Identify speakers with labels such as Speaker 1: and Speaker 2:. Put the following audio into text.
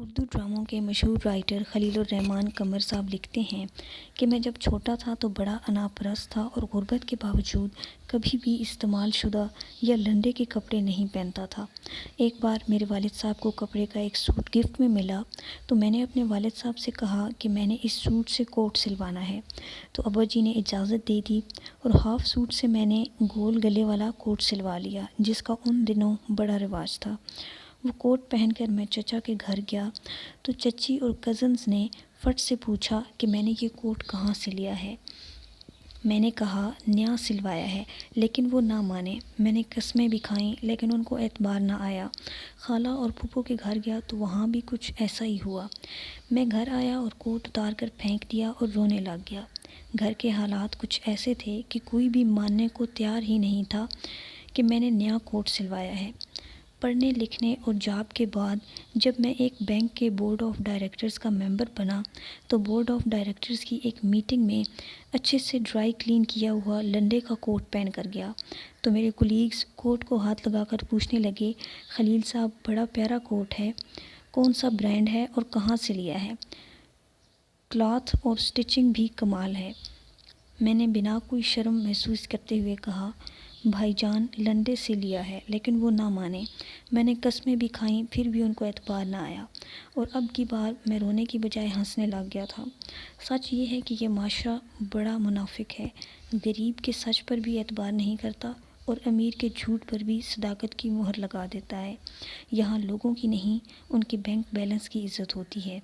Speaker 1: اردو ڈراموں کے مشہور رائٹر خلیل الرحمن قمر صاحب لکھتے ہیں کہ میں جب چھوٹا تھا تو بڑا انا پرست تھا اور غربت کے باوجود کبھی بھی استعمال شدہ یا لنڈے کے کپڑے نہیں پہنتا تھا۔ ایک بار میرے والد صاحب کو کپڑے کا ایک سوٹ گفٹ میں ملا تو میں نے اپنے والد صاحب سے کہا کہ میں نے اس سوٹ سے کوٹ سلوانا ہے، تو ابا جی نے اجازت دے دی اور ہاف سوٹ سے میں نے گول گلے والا کوٹ سلوا لیا، جس کا ان دنوں بڑا رواج تھا۔ وہ کوٹ پہن کر میں چچا کے گھر گیا تو چچی اور کزنز نے فٹ سے پوچھا کہ میں نے یہ کوٹ کہاں سے لیا ہے۔ میں نے کہا نیا سلوایا ہے، لیکن وہ نہ مانے۔ میں نے قسمیں بھی کھائیں لیکن ان کو اعتبار نہ آیا۔ خالہ اور پھوپھو کے گھر گیا تو وہاں بھی کچھ ایسا ہی ہوا۔ میں گھر آیا اور کوٹ اتار کر پھینک دیا اور رونے لگ گیا۔ گھر کے حالات کچھ ایسے تھے کہ کوئی بھی ماننے کو تیار ہی نہیں تھا کہ میں نے نیا کوٹ سلوایا ہے۔ پڑھنے لکھنے اور جاب کے بعد جب میں ایک بینک کے بورڈ آف ڈائریکٹرز کا ممبر بنا تو بورڈ آف ڈائریکٹرز کی ایک میٹنگ میں اچھے سے ڈرائی کلین کیا ہوا لنڈے کا کوٹ پہن کر گیا تو میرے کولیگز کوٹ کو ہاتھ لگا کر پوچھنے لگے، خلیل صاحب بڑا پیارا کوٹ ہے، کون سا برانڈ ہے اور کہاں سے لیا ہے؟ کلاتھ اور سٹچنگ بھی کمال ہے۔ میں نے بنا کوئی شرم محسوس کرتے ہوئے کہا، بھائی جان لنڈے سے لیا ہے، لیکن وہ نہ مانے۔ میں نے قسمیں بھی کھائیں پھر بھی ان کو اعتبار نہ آیا اور اب کی بار میں رونے کی بجائے ہنسنے لگ گیا تھا۔ سچ یہ ہے کہ یہ معاشرہ بڑا منافق ہے، غریب کے سچ پر بھی اعتبار نہیں کرتا اور امیر کے جھوٹ پر بھی صداقت کی مہر لگا دیتا ہے۔ یہاں لوگوں کی نہیں، ان کے بینک بیلنس کی عزت ہوتی ہے۔